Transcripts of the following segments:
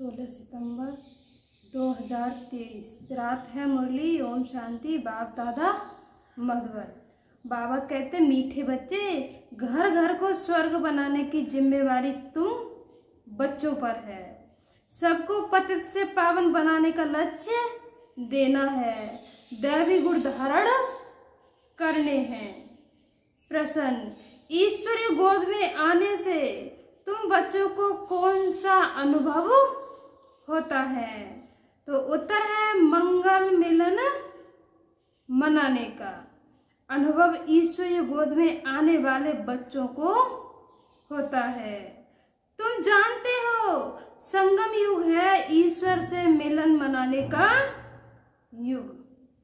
16 सितंबर 2023। रात है मुरली। ओम शांति। बाप दादा मधुबन। बाबा कहते, मीठे बच्चे, घर घर को स्वर्ग बनाने की जिम्मेवारी तुम बच्चों पर है। सबको पतित से पावन बनाने का लक्ष्य देना है। दैवी गुण धारण करने हैं। प्रश्न, ईश्वरीय गोद में आने से तुम बच्चों को कौन सा अनुभव होता है? तो उत्तर है मंगल मिलन मनाने का अनुभव ईश्वरीय गोद में आने वाले बच्चों को होता है। तुम जानते हो संगम युग है ईश्वर से मिलन मनाने का युग।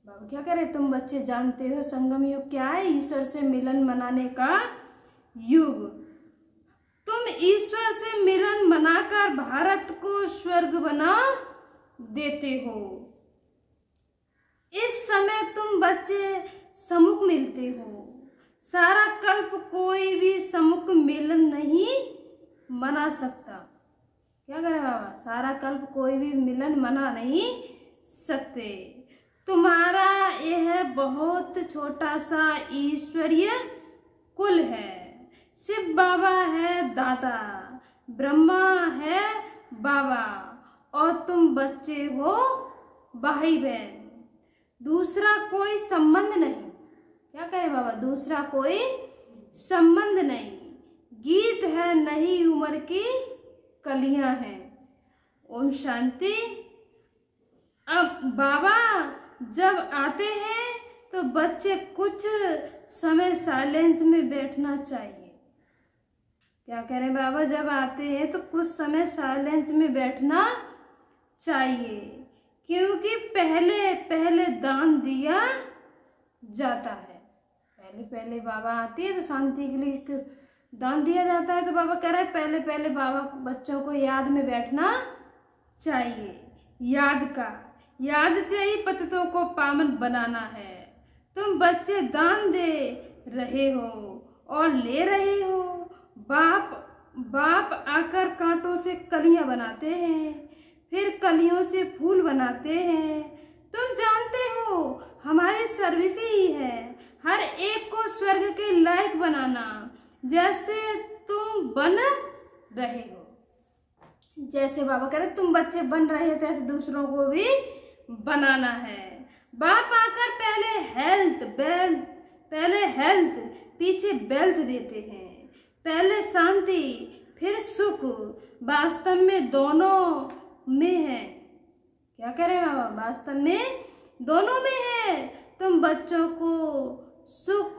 बाबा क्या कह रहे, तुम बच्चे जानते हो संगम युग क्या है? ईश्वर से मिलन मनाने का युग। तुम ईश्वर से मिलन मनाकर भारत को स्वर्ग बना देते हो। इस समय तुम बच्चे सम्मुख मिलते हो। सारा कल्प कोई भी सम्मुख मिलन नहीं मना सकता। क्या करे बाबा? सारा कल्प कोई भी मिलन मना नहीं सकते। तुम्हारा यह बहुत छोटा सा ईश्वरीय कुल है। शिव बाबा है दादा, ब्रह्मा है बाबा, और तुम बच्चे हो भाई बहन। दूसरा कोई संबंध नहीं। क्या करे बाबा? दूसरा कोई संबंध नहीं। गीत है नई उम्र की कलियां हैं। ओम शांति। अब बाबा जब आते हैं तो बच्चे कुछ समय साइलेंस में बैठना चाहिए। क्या कह रहे बाबा? जब आते हैं तो कुछ समय साइलेंस में बैठना चाहिए, क्योंकि पहले पहले दान दिया जाता है। पहले पहले बाबा आती है तो शांति के लिए दान दिया जाता है। तो बाबा कह रहे हैं पहले पहले बाबा बच्चों को याद में बैठना चाहिए। याद से ही पतितों को पावन बनाना है। तुम बच्चे दान दे रहे हो और ले रहे हो। बाप आकर कांटों से कलियां बनाते हैं, फिर कलियों से फूल बनाते हैं। तुम जानते हो हमारी सर्विस ही है हर एक को स्वर्ग के लायक बनाना, जैसे तुम बन रहे हो। जैसे बाबा कह रहे तुम बच्चे बन रहे हो, तैसे दूसरों को भी बनाना है। बाप आकर पहले हेल्थ पीछे वेल्थ देते हैं। पहले शांति फिर सुख, वास्तव में दोनों में है। क्या कह रहे बाबा? वास्तव में दोनों में है। तुम बच्चों को सुख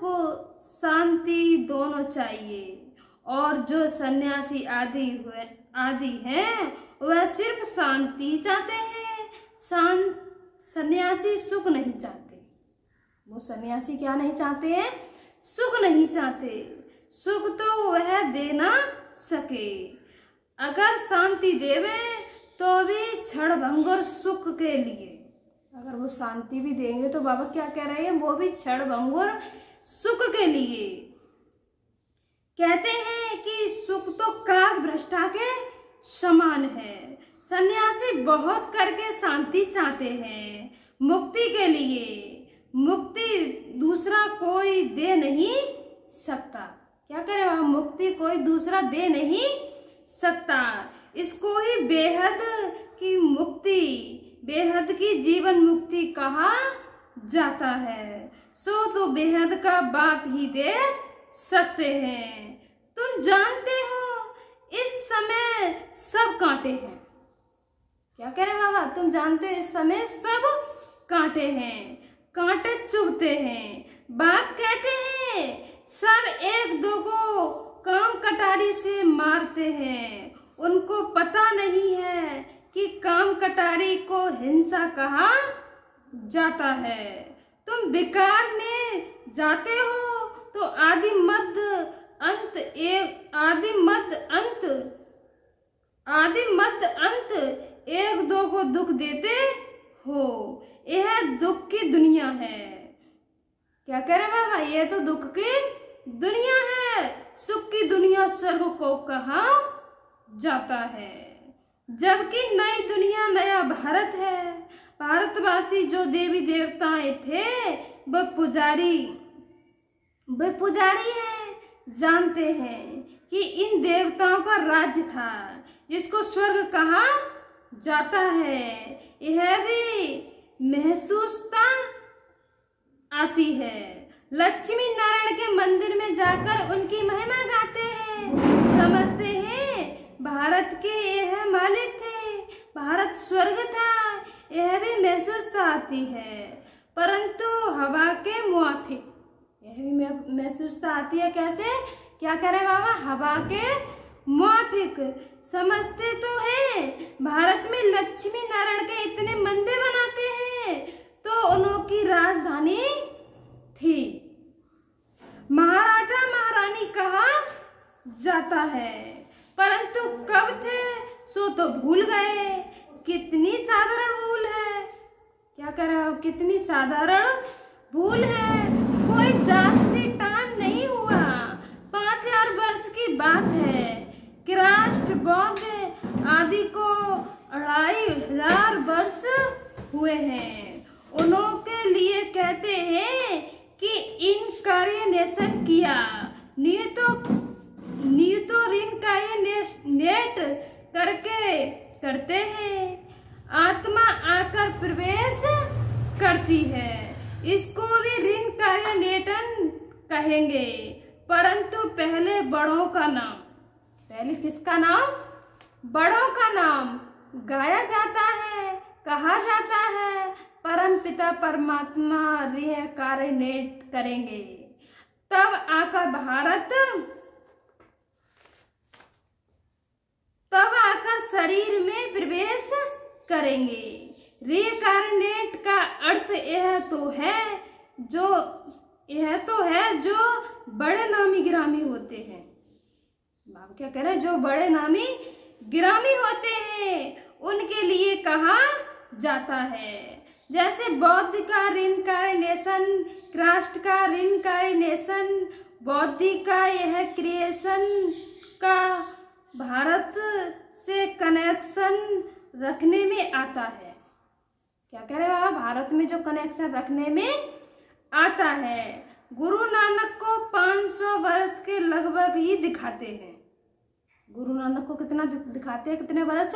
शांति दोनों चाहिए, और जो सन्यासी आदि हैं वह सिर्फ शांति चाहते हैं। सन्यासी सुख नहीं चाहते। वो सन्यासी क्या नहीं चाहते हैं? सुख नहीं चाहते। सुख तो वह दे ना सके। अगर शांति देवे तो भी क्षणभंगुर सुख के लिए। अगर वो शांति भी देंगे तो बाबा क्या कह रहे हैं? वो भी क्षणभंगुर सुख के लिए। कहते हैं कि सुख तो काग भ्रष्टा के समान है। सन्यासी बहुत करके शांति चाहते हैं मुक्ति के लिए। मुक्ति दूसरा कोई दे नहीं सकता। क्या करे वहां? मुक्ति कोई दूसरा दे नहीं सकता। इसको ही बेहद की मुक्ति, बेहद की जीवन मुक्ति कहा जाता है। सो तो बेहद का बाप ही दे सकते हैं। तुम जानते हो इस समय सब कांटे हैं। क्या कह रहे बाबा? तुम जानते हो इस समय सब कांटे हैं, कांटे चुभते हैं। बाप कहते हैं सब एक दो को काम कटारी से मारते हैं। उनको पता नहीं है कि काम कटारी को हिंसा कहा जाता है। तुम विकार में जाते हो तो आदि मध्य अंत एक दो को दुख देते हो। यह दुख की दुनिया है। क्या कह रहे बाबा? यह तो दुख की दुनिया है। सुख की दुनिया स्वर्ग को कहा जाता है। जबकि नई दुनिया नया भारत है। भारतवासी जो देवी देवताएं थे वह पुजारी है। जानते हैं कि इन देवताओं का राज्य था जिसको स्वर्ग कहा जाता है। यह भी महसूसता आती है। लक्ष्मी नारायण के मंदिर में जाकर उनकी महिमा गाते हैं। समझते हैं भारत के यह मालिक थे, भारत स्वर्ग था। यह भी महसूसता आती है, परंतु हवा के मुआफिक। यह भी महसूसता आती है। कैसे? क्या करे बाबा? हवा के मुआफिक। समझते तो हैं भारत में लक्ष्मी नारायण के इतने मंदिर बनाते हैं तो उनकी राजधानी थी। महाराजा महारानी कहा जाता है, परंतु कब थे सो तो भूल गए। कितनी साधारण भूल है। क्या कर रहे हो? कितनी साधारण भूल है। कोई दास्ती टाइम नहीं हुआ। 5000 वर्ष की बात है। कृष्ण बौद्ध आदि को 2500 वर्ष हुए हैं। उनके लिए कहते हैं कि इनकार्नेशन किया। न्यूतो इनकार्नेट करते हैं। आत्मा आकर प्रवेश करती है। इसको भी रिनकार्नेटन कहेंगे। परंतु पहले बड़ों का नाम, पहले किसका नाम? बड़ों का नाम गाया जाता है, कहा जाता है। परम पिता परमात्मा रिनकार्नेट करेंगे, तब आकर शरीर में प्रवेश करेंगे। रिनकार्नेट का अर्थ यह तो है जो बड़े नामी गिरामी होते हैं। बाबा क्या कह रहे हैं? जो बड़े नामी गिरामी होते हैं उनके लिए कहा जाता है। जैसे बौद्ध का रिनकार्नेशन, कृष्ण का रिनकार्नेशन, बौद्ध का यह क्रिएशन का भारत से कनेक्शन रखने में आता है। क्या कह रहे हैं बाबा? भारत में जो कनेक्शन रखने में आता है। गुरु नानक को 500 वर्ष के लगभग ही दिखाते हैं। गुरु नानक को कितना दिखाते हैं? कितने वर्ष?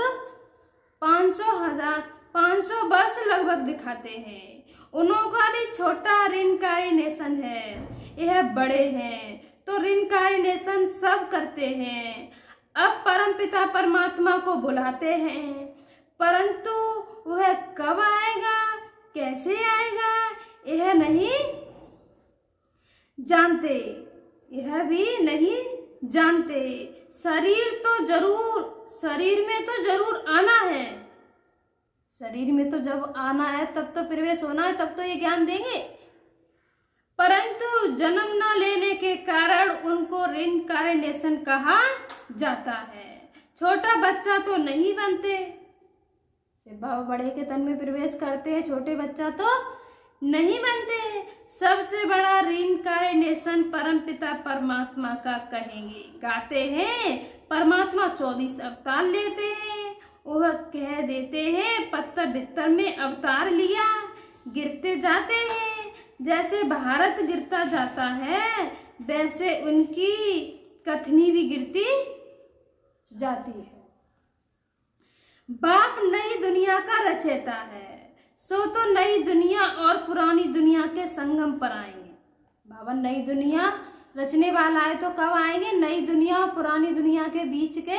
500 वर्ष लगभग दिखाते हैं। उनका भी छोटा रिनकार्नेशन है, यह बड़े हैं तो रिनकार्नेशन सब करते हैं। अब परमपिता परमात्मा को बुलाते हैं, परंतु वह कब आएगा, कैसे आएगा, यह नहीं जानते। यह भी नहीं जानते। शरीर में तो जरूर आना है। शरीर में तो जब आना है तब तो प्रवेश होना है, तब तो ये ज्ञान देंगे। परंतु जन्म न लेने के कारण उनको रिनकार्नेशन कहा जाता है। छोटा बच्चा तो नहीं बनते। बाबा बड़े के तन में प्रवेश करते हैं, छोटे बच्चा तो नहीं बनते। सबसे बड़ा रिनकार्नेशन परमपिता परमात्मा का कहेंगे, गाते हैं। परमात्मा 24 अवतार लेते हैं। वह कह देते हैं पत्थर बित्तर में अवतार लिया, गिरते जाते हैं। जैसे भारत गिरता जाता है वैसे उनकी कथनी भी गिरती जाती है। बाप नई दुनिया का रचयिता है, सो तो नई दुनिया और पुरानी दुनिया के संगम पर आएंगे। बाबा नई दुनिया रचने वाला है तो कब आएंगे? नई दुनिया और पुरानी दुनिया के बीच के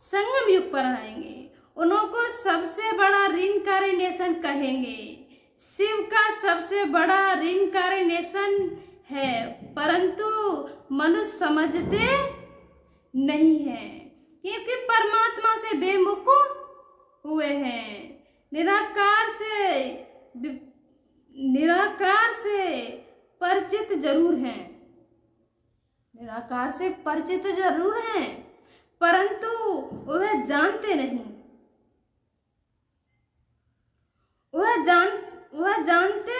संगम युग पर आएंगे। उनको सबसे बड़ा रिनकार्नेशन कहेंगे। शिव का सबसे बड़ा रिनकार्नेशन है, परंतु मनुष्य समझते नहीं है क्योंकि परमात्मा से बेमुख हुए हैं। निराकार से परिचित जरूर हैं, निराकार से परिचित जरूर हैं, परंतु वह जानते नहीं। वह जानते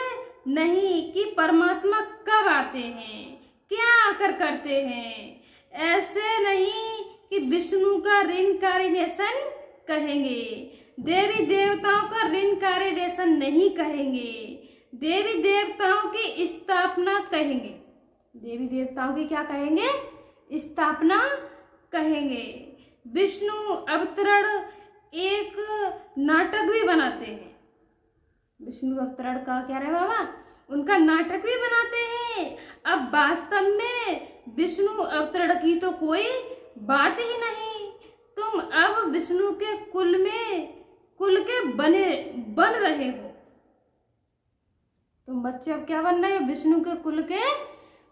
नहीं कि परमात्मा कब आते हैं, क्या आकर करते हैं। ऐसे नहीं कि विष्णु का रिनकार्नेशन कहेंगे, देवी देवताओं का रिनकार्नेशन नहीं कहेंगे, देवी देवताओं की स्थापना कहेंगे। देवी देवताओं की क्या कहेंगे? स्थापना कहेंगे। विष्णु अवतरण एक नाटक भी बनाते हैं। विष्णु अवतरण का क्या रहे बाबा? उनका नाटक भी बनाते हैं। अब वास्तव में विष्णु अवतरण की तो कोई बात ही नहीं। तुम अब विष्णु के कुल के बन रहे हो। तुम बच्चे अब क्या बन रहे हो? विष्णु के कुल के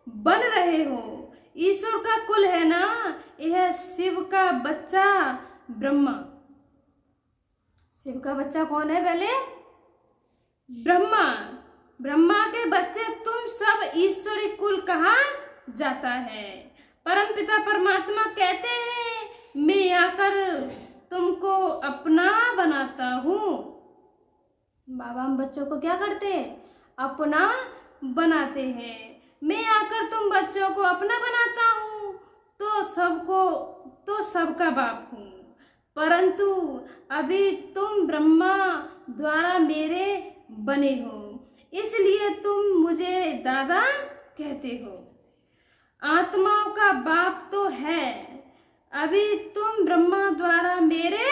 बन रहे हो। ईश्वर का कुल है ना, यह शिव का बच्चा ब्रह्मा। शिव का बच्चा कौन है? पहले ब्रह्मा। ब्रह्मा के बच्चे तुम सब ईश्वरी कुल कहा जाता है। परमपिता परमात्मा कहते हैं, मैं आकर तुमको अपना बनाता हूँ। बाबा हम बच्चों को क्या करते हैं? अपना बनाते हैं। मैं आकर तुम बच्चों को अपना बनाता हूँ तो सबका बाप हूँ, परंतु अभी तुम ब्रह्मा द्वारा मेरे बने हो, इसलिए तुम मुझे दादा कहते हो। आत्माओं का बाप तो है, अभी तुम ब्रह्मा द्वारा मेरे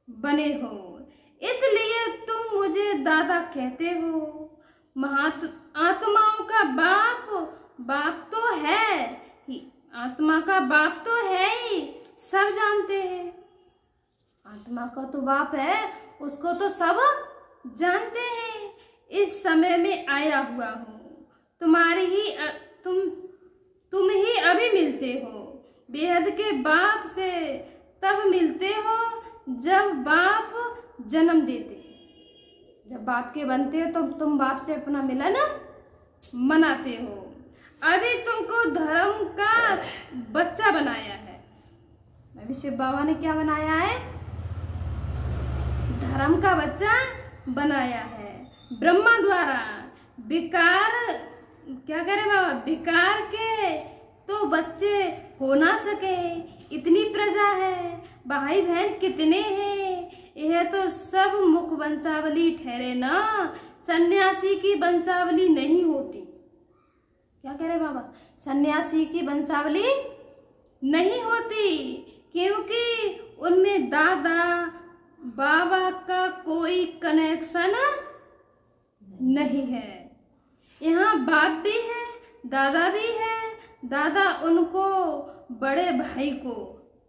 बने हो, इसलिए तुम मुझे दादा कहते हो। आत्माओं का बाप तो है ही, आत्मा का बाप तो है ही, सब जानते हैं। आत्मा का तो बाप है, उसको तो सब जानते हैं। इस समय में आया हुआ हूँ, तुम ही अभी मिलते हो। बेहद के बाप से तब मिलते हो जब बाप जन्म देते। जब बाप के बनते हो तो तुम बाप से अपना मिलन मनाते हो। अभी तुमको धर्म का बच्चा बनाया है। अभी शिव बाबा ने क्या बनाया है? धर्म का बच्चा बनाया है ब्रह्मा द्वारा। विकार क्या करे बाबा? विकार के तो बच्चे हो ना सके, इतनी प्रजा है, भाई बहन कितने हैं, यह तो सब मुख वंशावली ठहरे ना, सन्यासी की वंशावली नहीं होती। क्या कह रहे बाबा? सन्यासी की वंशावली नहीं होती, क्योंकि उनमें दादा बाबा का कोई कनेक्शन नहीं है। यहाँ बाप भी है, दादा भी है। दादा उनको बड़े भाई को,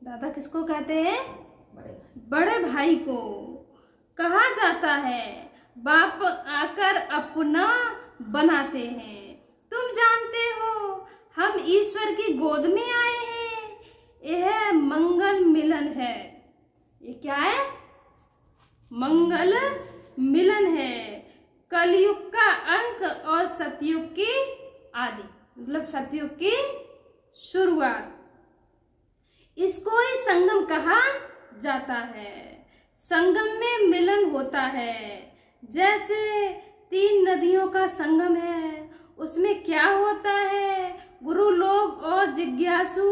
दादा किसको कहते हैं? बड़े भाई को कहा जाता है। बाप आकर अपना बनाते हैं। तुम जानते हो हम ईश्वर की गोद में आए हैं। यह मंगल मिलन है। ये क्या है? मंगल मिलन है। कलयुग का अंत और सतयुग की आदि, मतलब सतयुग की शुरुआत। इसको ही संगम कहा जाता है। संगम में मिलन होता है। जैसे 3 नदियों का संगम है, उसमें क्या होता है? गुरु लोग और जिज्ञासु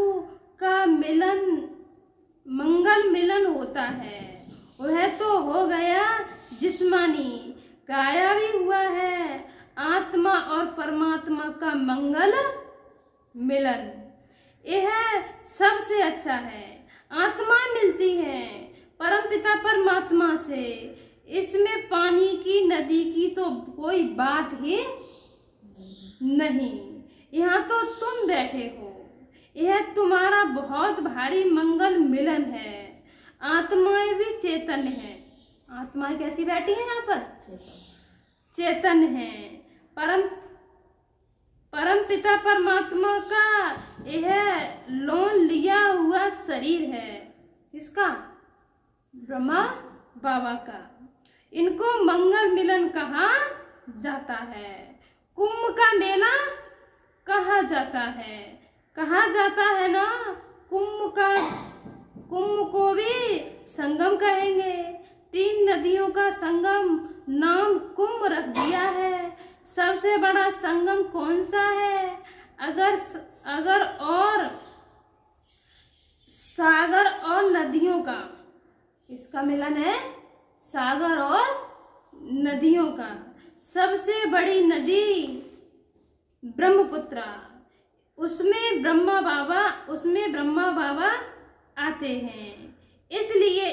का मिलन, मंगल मिलन होता है। वह तो हो गया जिस्मानी, काया भी हुआ है आत्मा और परमात्मा का मंगल मिलन। यह सबसे अच्छा है। आत्मा मिलती है परमपिता परमात्मा से। इसमें पानी की, नदी की तो कोई बात ही नहीं। यहाँ तो तुम बैठे हो, यह तुम्हारा बहुत भारी मंगल मिलन है। आत्माएं भी चेतन है। आत्माएं कैसी बैठी हैं यहाँ पर? चेतन है। परम पिता परमात्मा का यह लोन लिया हुआ शरीर है। किसका? ब्रह्मा बाबा का। इनको मंगल मिलन कहा जाता है। कुंभ का मेला कहा जाता है। कहा जाता है ना, कुंभ को भी संगम कहेंगे। 3 नदियों का संगम नाम कुंभ रख दिया है। सबसे बड़ा संगम कौन सा है? अगर और सागर और नदियों का इसका मिलन है सागर और नदियों का। सबसे बड़ी नदी ब्रह्मपुत्रा, उसमें ब्रह्मा बाबा आते हैं, इसलिए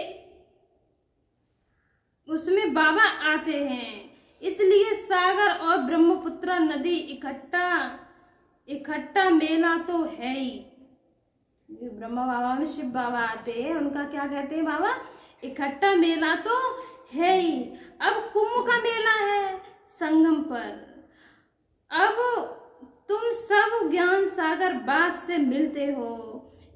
उसमें बाबा आते हैं, इसलिए सागर और ब्रह्मपुत्रा नदी इकट्ठा मेला तो है ही। ब्रह्मा बाबा में शिव बाबा आते हैं, उनका क्या कहते हैं बाबा, इकट्ठा मेला तो है ही। अब कुंभ का मेला है संगम पर। अब तुम सब ज्ञान सागर बाप से मिलते हो,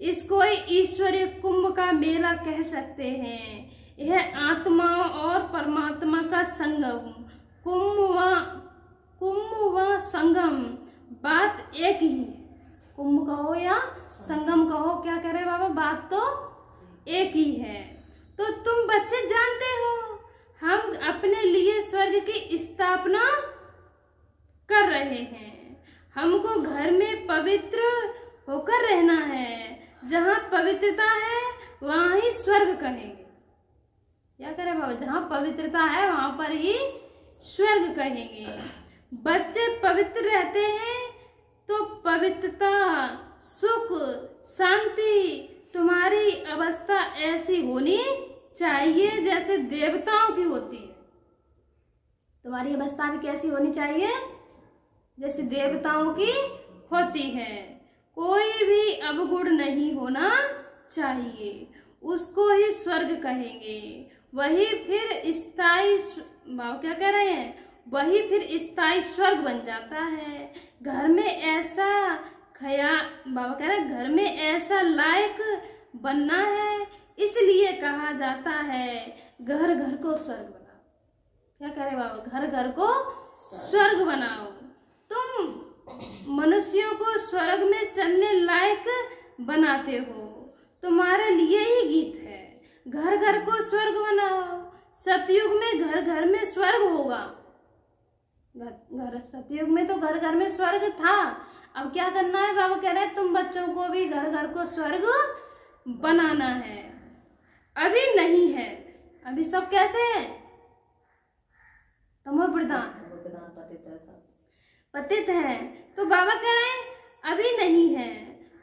इसको ईश्वरीय कुंभ का मेला कह सकते हैं। यह आत्मा और परमात्मा का संगम, कुंभ व संगम बात एक ही है। कुंभ कहो या संगम कहो, क्या कह रहे बाबा, बात तो एक ही है। तो तुम बच्चे जानते हो हम अपने लिए स्वर्ग की स्थापना कर रहे हैं। हमको घर में पवित्र होकर रहना है, जहाँ पवित्रता है वहाँ ही स्वर्ग कहेंगे। क्या करें बाबा, जहाँ पवित्रता है वहां पर ही स्वर्ग कहेंगे। बच्चे पवित्र रहते हैं तो पवित्रता, सुख, शांति, तुम्हारी अवस्था ऐसी होनी चाहिए जैसे देवताओं की होती है। तुम्हारी अवस्था भी कैसी होनी चाहिए, जैसे देवताओं की होती है। कोई भी अवगुण नहीं होना चाहिए, उसको ही स्वर्ग कहेंगे। वही फिर स्थायी, बाबा क्या कह रहे हैं, वही फिर स्थायी स्वर्ग बन जाता है। घर में ऐसा बाबा कह रहे हैं, घर में ऐसा लायक बनना है, इसलिए कहा जाता है घर घर को स्वर्ग बनाओ। क्या कह रहे बाबा, घर घर को स्वर्ग बनाओ। तुम मनुष्यों को स्वर्ग में चलने लायक बनाते हो, तुम्हारे लिए ही गीत है। घर घर को स्वर्ग बनाओ। सतयुग में घर घर में स्वर्ग होगा। सतयुग में तो घर घर में स्वर्ग था। अब क्या करना है, बाबा कह रहे हैं तुम बच्चों को भी घर घर को स्वर्ग बनाना है। अभी नहीं है, अभी सब कैसे हैं, तमो प्रधान पतित है। तो बाबा कह रहे हैं अभी नहीं है।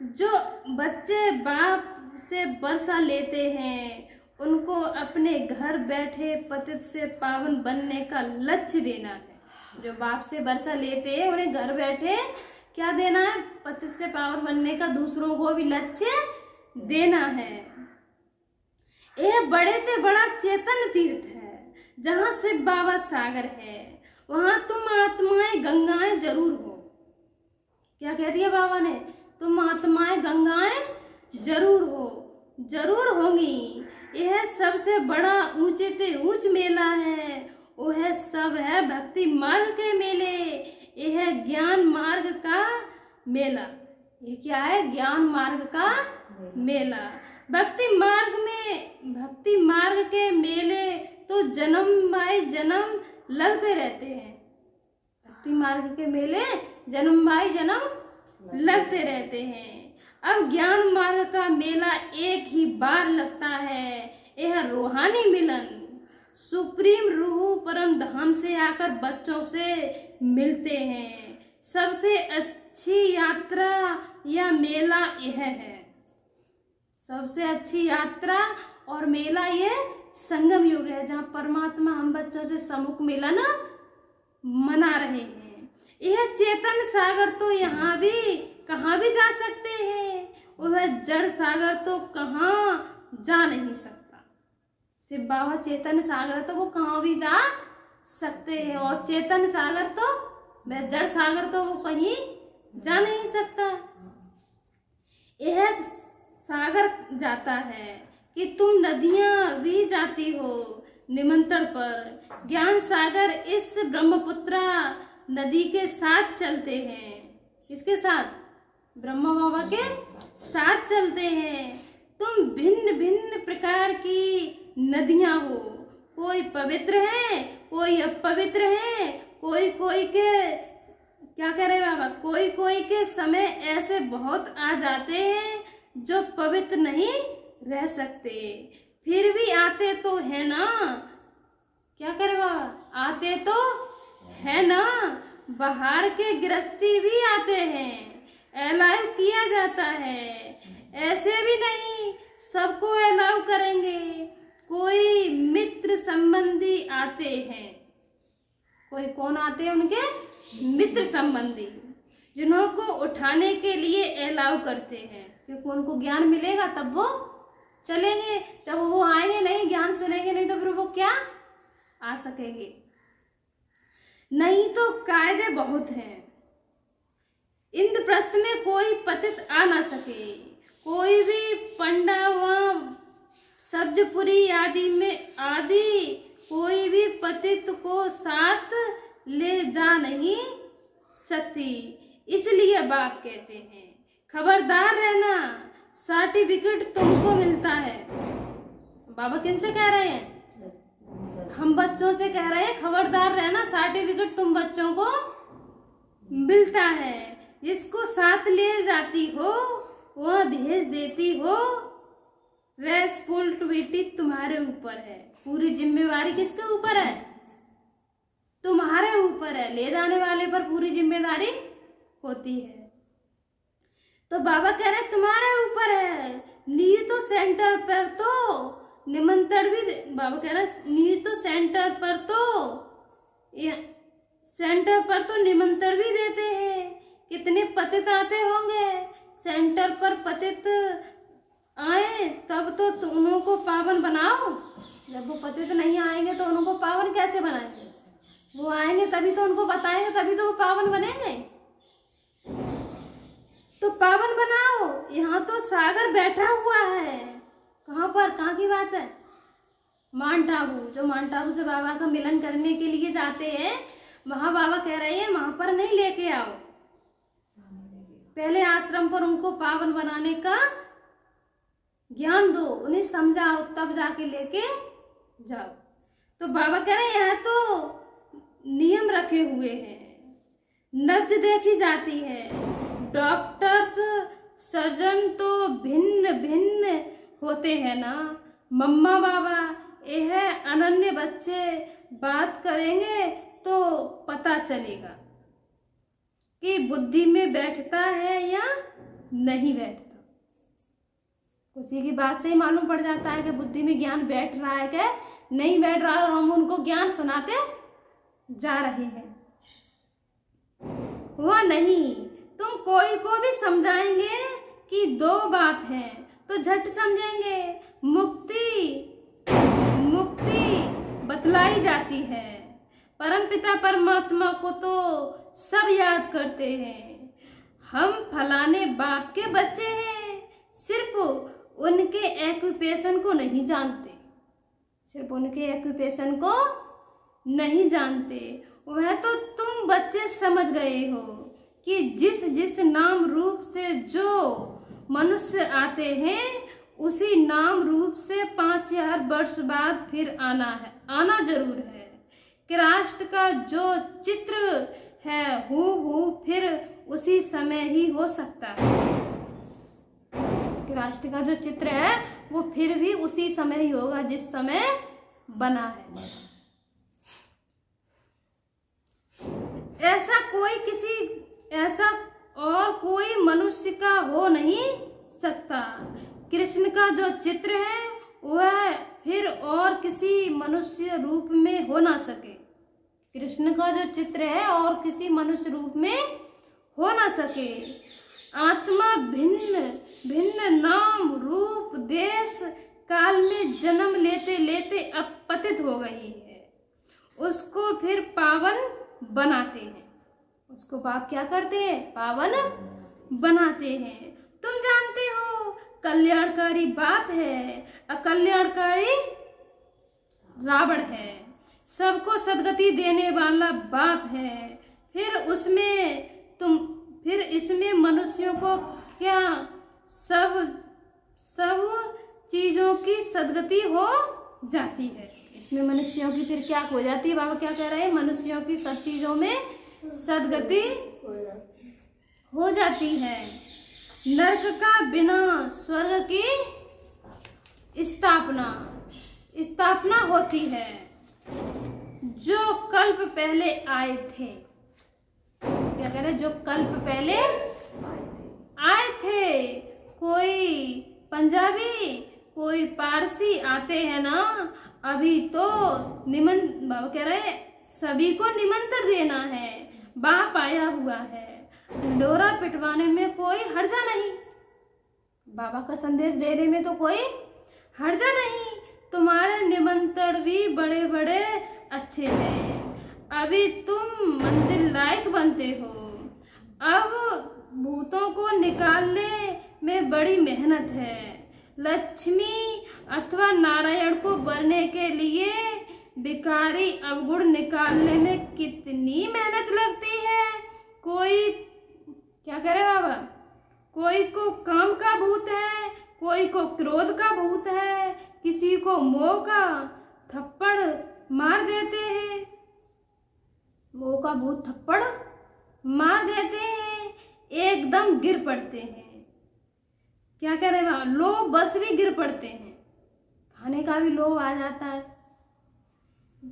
जो बच्चे बाप से वर्षा लेते हैं उनको अपने घर बैठे पतित से पावन बनने का लक्ष्य देना है। जो बाप से वर्षा लेते हैं उन्हें घर बैठे क्या देना है, पतित से पावन बनने का दूसरों को भी लक्ष्य देना है। यह बड़े से बड़ा चेतन तीर्थ है, जहाँ शिव बाबा सागर है, वहां तुम आत्माएं गंगाएं जरूर हो। क्या कह दिया बाबा ने, तुम आत्माएं गंगाएं जरूर होंगी। यह सबसे बड़ा ऊंचे से ऊंच मेला है। वह सब है भक्ति मार्ग के मेले। यह ज्ञान मार्ग का मेला। ये क्या है, ज्ञान मार्ग का मेला। भक्ति मार्ग के मेले तो जन्म बाय जन्म लगते रहते हैं। भक्ति मार्ग के मेले जन्म बाय जन्म लगते रहते हैं। अब ज्ञान मार्ग का मेला एक ही बार लगता है। यह रूहानी मिलन, सुप्रीम रूह परम धाम से आकर बच्चों से मिलते हैं। सबसे अच्छी यात्रा या मेला यह है। सबसे अच्छी यात्रा और मेला ये संगम युग है, जहाँ परमात्मा हम बच्चों से सम्मुख मिलन मना रहे हैं। यह चेतन सागर तो यहाँ भी कहाँ भी जा सकते हैं, वह जड़ सागर तो कहाँ जा नहीं सकता। शिव बाबा चेतन सागर तो वो कहाँ भी जा सकते हैं, और चेतन सागर तो वह जड़ सागर तो वो कहीं जा नहीं सकता। यह सागर जाता है कि तुम नदियां भी जाती हो निमंत्रण पर। ज्ञान सागर इस ब्रह्मपुत्रा नदी के साथ चलते हैं। किसके साथ, ब्रह्मा बाबा के साथ चलते हैं। तुम भिन्न भिन्न प्रकार की नदियां हो, कोई पवित्र है, कोई अपवित्र है, कोई कोई के क्या कह रहे बाबा, कोई कोई के समय ऐसे बहुत आ जाते हैं जो पवित्र नहीं रह सकते। फिर भी आते तो है ना, क्या करे बाबा, आते तो है ना, बाहर के गृहस्थी भी आते हैं, अलाउ किया जाता है, ऐसे भी नहीं सबको अलाउ करेंगे, कोई मित्र संबंधी आते हैं, कोई कौन आते हैं, उनके मित्र संबंधी, जिन्हों को उठाने के लिए अलाउ करते हैं, क्योंकि उनको ज्ञान मिलेगा तब वो चलेंगे, जब वो आएंगे नहीं, ज्ञान सुनेंगे नहीं, तो फिर वो क्या आ सकेंगे, नहीं तो कायदे बहुत हैं, इंद्रप्रस्थ में कोई पतित आ ना सके, कोई भी पंडा व सब्जपुरी आदि में आदि कोई भी पतित को साथ ले जा नहीं सकती, इसलिए बाप कहते हैं खबरदार रहना, सर्टिफिकेट तुमको मिलता है। बाबा किनसे कह रहे हैं, हम बच्चों से कह रहे हैं, खबरदार रहना, सर्टिफिकेट तुम बच्चों को मिलता है, जिसको साथ ले जाती हो वह भेज देती हो, रेस्पॉन्सिबिलिटी तुम्हारे ऊपर है, पूरी जिम्मेवारी किसके ऊपर है, तुम्हारे ऊपर है, ले जाने वाले पर पूरी जिम्मेदारी होती है। तो बाबा कह रहे तुम्हारे ऊपर है, नीतो सेंटर पर तो निमंत्रण भी, बाबा कह रहे नीतो सेंटर पर तो निमंत्रण भी देते हैं, कितने पतित आते होंगे, सेंटर पर पतित आए तब तो उनको पावन बनाओ, जब वो पतित नहीं आएंगे तो उनको पावन कैसे बनाएंगे, वो आएंगे तभी तो उनको बताएंगे, तभी तो वो पावन बनेंगे, तो पावन बनाओ। यहाँ तो सागर बैठा हुआ है, कहाँ पर, कहाँ की बात है, माउंट आबू, जो माउंट आबू से बाबा का मिलन करने के लिए जाते हैं, वहां बाबा कह रहे हैं वहां पर नहीं लेके आओ, पहले आश्रम पर उनको पावन बनाने का ज्ञान दो, उन्हें समझाओ, तब जाके लेके जाओ। तो बाबा कह रहे हैं यहाँ तो नियम रखे हुए हैं, नब्ज देखी जाती है, डॉक्टर्स सर्जन तो भिन्न भिन्न होते हैं ना, मम्मा बाबा यह अनन्य बच्चे बात करेंगे तो पता चलेगा कि बुद्धि में बैठता है या नहीं बैठता, किसी की बात से ही मालूम पड़ जाता है कि बुद्धि में ज्ञान बैठ रहा है कि नहीं बैठ रहा है, और हम उनको ज्ञान सुनाते जा रहे हैं। वह नहीं, तुम कोई को भी समझाएंगे कि दो बाप हैं तो झट समझेंगे, मुक्ति बतलाई जाती है, परमपिता परमात्मा को तो सब याद करते हैं, हम फलाने बाप के बच्चे हैं, सिर्फ उनके एक्यूपेशन को नहीं जानते, सिर्फ उनके एक्यूपेशन को नहीं जानते, वह तो तुम बच्चे समझ गए हो कि जिस जिस नाम रूप से जो मनुष्य आते हैं उसी नाम रूप से 5000 वर्ष बाद फिर आना है, आना जरूर है, कि राष्ट्र का जो चित्र है हूबहू फिर उसी समय ही हो सकता है, कि राष्ट्र का जो चित्र है वो फिर भी उसी समय ही होगा जिस समय बना है। ऐसा और कोई मनुष्य का हो नहीं सकता, कृष्ण का जो चित्र है वह फिर और किसी मनुष्य रूप में हो ना सके, कृष्ण का जो चित्र है और किसी मनुष्य रूप में हो ना सके, आत्मा भिन्न भिन्न नाम रूप देश काल में जन्म लेते लेते अब पतित हो गई है, उसको फिर पावन बनाते हैं, उसको बाप क्या करते हैं, पावन बनाते हैं। तुम जानते हो कल्याणकारी बाप है, अकल्याणकारी रावण है, सबको सदगति देने वाला बाप है, फिर इसमें मनुष्यों को क्या सब चीजों की सदगति हो जाती है, इसमें मनुष्यों की फिर क्या हो जाती है, बाबा क्या कह रहे हैं, मनुष्यों की सब चीजों में सदगति हो जाती है, नरक का बिना स्वर्ग की स्थापना, स्थापना होती है। जो कल्प पहले आए थे, क्या कह रहे, जो कल्प पहले आए थे, कोई पंजाबी कोई पारसी आते हैं ना, अभी तो बाबा कह रहे सभी को निमंत्रण देना है, बाप आया हुआ है, ढिंढोरा पिटवाने में कोई हर्जा नहीं, बाबा का संदेश देने में तो कोई हर्जा नहीं, तुम्हारे निमंत्रण भी बड़े बड़े अच्छे हैं, अभी तुम मंदिर लायक बनते हो, अब भूतों को निकालने में बड़ी मेहनत है, लक्ष्मी अथवा नारायण को बनने के लिए भिखारी अवगुण निकालने में कितनी मेहनत लगती है। कोई क्या करे बाबा, कोई को काम का भूत है, कोई को क्रोध का भूत है, किसी को मोह का थप्पड़ मार देते हैं, मोह का भूत थप्पड़ मार देते हैं, एकदम गिर पड़ते हैं। क्या कह रहे हैं, लोभ बस भी गिर पड़ते हैं, खाने का भी लोभ आ जाता है।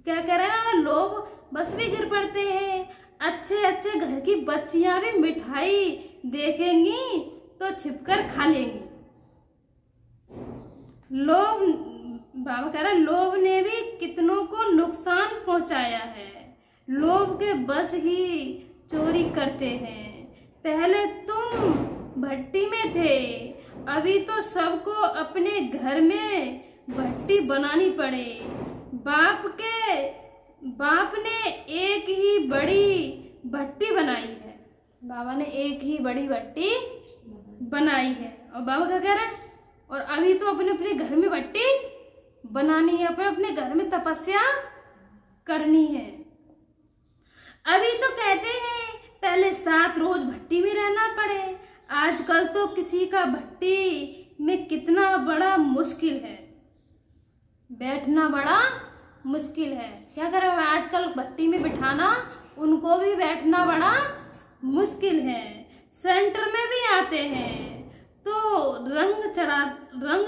क्या कह रहे हैं, लोभ बस भी गिर पड़ते हैं। अच्छे अच्छे घर की बच्चियां भी मिठाई देखेंगी तो छिपकर खा लेंगी। लोभ, बाबा कह रहे हैं, लोभ ने भी कितनों को नुकसान पहुंचाया है, लोभ के बस ही चोरी करते हैं। पहले तुम भट्टी में थे, अभी तो सबको अपने घर में भट्टी बनानी पड़े। बाप ने एक ही बड़ी भट्टी बनाई है, बाबा ने एक ही बड़ी भट्टी बनाई है, और बाबा क्या कह रहे हैं, और अभी तो अपने अपने घर में भट्टी बनानी है, अपने घर में तपस्या करनी है। अभी तो कहते हैं पहले 7 रोज भट्टी में रहना पड़े, आजकल तो किसी का भट्टी में कितना बड़ा मुश्किल है, बैठना बड़ा मुश्किल है। क्या करें, आजकल भट्टी में बिठाना उनको भी बैठना बड़ा मुश्किल है। सेंटर में भी आते हैं तो रंग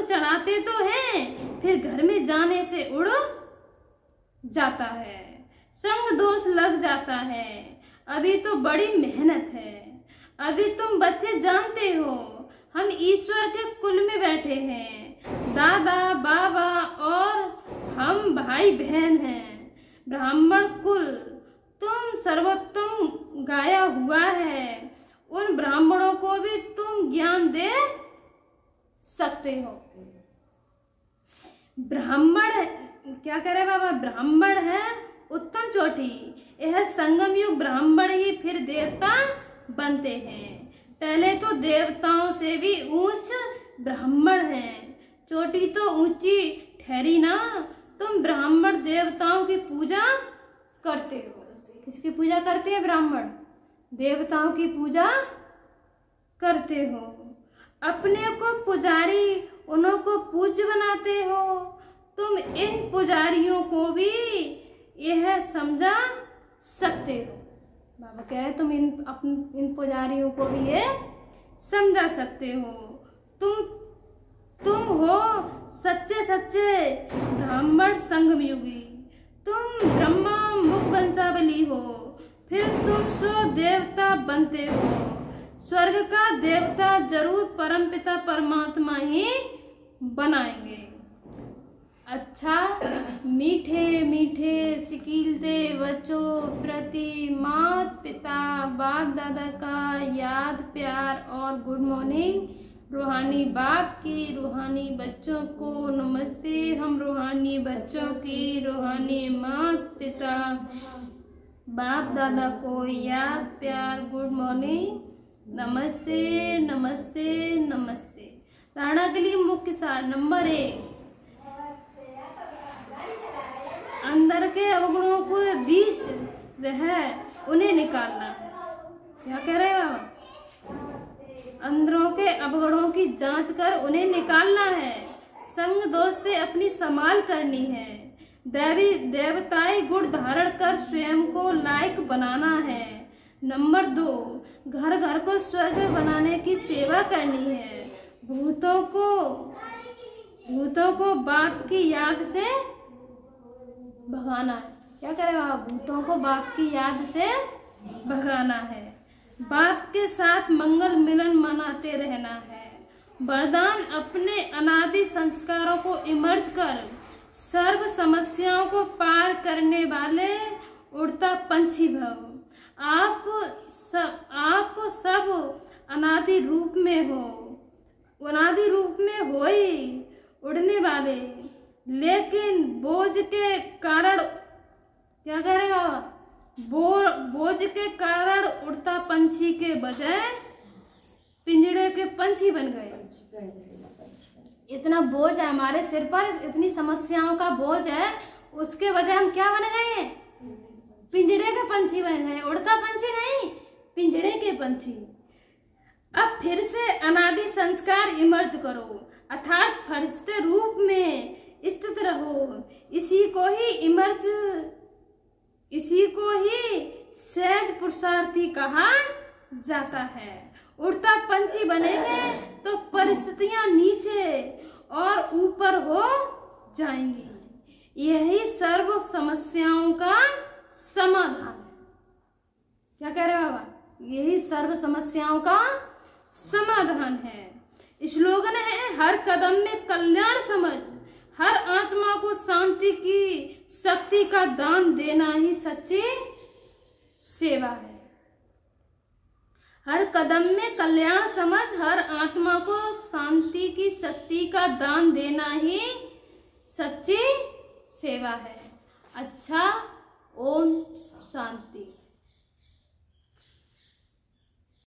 चढ़ाते तो हैं, फिर घर में जाने से उड़ जाता है, संग दोष लग जाता है। अभी तो बड़ी मेहनत है, अभी तुम बच्चे जानते हो हम ईश्वर के कुल में बैठे हैं, दादा बाबा और हम भाई बहन हैं, ब्राह्मण कुल तुम सर्वोत्तम गाया हुआ है, उन ब्राह्मणों को भी तुम ज्ञान दे सकते हो। ब्राह्मण क्या करे बाबा, ब्राह्मण है उत्तम चोटी, यह संगम युग ब्राह्मण ही फिर देवता बनते हैं। पहले तो देवताओं से भी ऊंच ब्राह्मण हैं, चोटी तो ऊंची ठहरी ना। तुम ब्राह्मण देवताओं की पूजा करते हो, किसकी पूजा करते हैं ब्राह्मण, देवताओं की पूजा करते हो। अपने को पुजारी उन्हों को पूज्य बनाते हो। तुम इन पुजारियों को भी यह समझा सकते हो। बाबा कह रहे तुम इन पुजारियों को भी ये समझा सकते हो। तुम हो सच्चे सच्चे ब्राह्मण संगम युगी, तुम ब्रह्मा मुख वंशावली हो, फिर तुम सो देवता बनते हो। स्वर्ग का देवता जरूर परमपिता परमात्मा ही बनाएंगे। अच्छा मीठे मीठे सिकीलते बच्चों प्रति माता पिता बाप दादा का याद प्यार और गुड मॉर्निंग। रूहानी बाप की रूहानी बच्चों को नमस्ते। हम रूहानी बच्चों की रूहानी माता पिता बाप दादा को याद प्यार गुड मॉर्निंग, नमस्ते नमस्ते नमस्ते। धारणा के लिए मुख्य सार नंबर 1, अंदर के अवगुणों को बीच रह उन्हें निकालना है। क्या कह रहे हो, अंदरों के अवगुणों की जांच कर उन्हें निकालना है। संग दोष से अपनी संभाल करनी है। देवताई गुण धारण कर स्वयं को लायक बनाना है। नंबर 2, घर घर को स्वर्ग बनाने की सेवा करनी है। भूतों को भूतों को बाप की याद से भगाना है। क्या करे बाबा? भूतों को बाप की याद से भगाना है। बाप के साथ मंगल मिलन मनाते रहना है। वरदान अपने अनादि संस्कारों को इमर्ज कर सर्व समस्याओं को पार करने वाले उड़ता पंछी भव। आप सब अनादि रूप में हो, अनादि रूप में हो ही उड़ने वाले, लेकिन बोझ के कारण क्या कह रहे बाबा? बोझ के कारण उड़ता पंछी के बजाय पिंजड़े के पंछी बन गए। इतना बोझ है हमारे सिर पर, इतनी समस्याओं का बोझ है, उसके बजाय हम क्या बन गए हैं? पिंजड़े के पंछी बन गए। उड़ता पंछी नहीं, पिंजड़े के पंछी। अब फिर से अनादि संस्कार इमर्ज करो, अर्थात फरिश्ते रूप में स्थित रहो। इसी को ही सहज पुरुषार्थी कहा जाता है। उड़ता पंछी बनेंगे तो परिस्थितियां नीचे और ऊपर हो जाएंगी। यही सर्व समस्याओं का समाधान है। क्या कह रहे बाबा? यही सर्व समस्याओं का समाधान है। स्लोगन है, हर कदम में कल्याण समझ, हर आत्मा को शांति की शक्ति का दान देना ही सच्ची सेवा है। हर कदम में कल्याण समझ, हर आत्मा को शांति की शक्ति का दान देना ही सच्ची सेवा है। अच्छा, ओम शांति।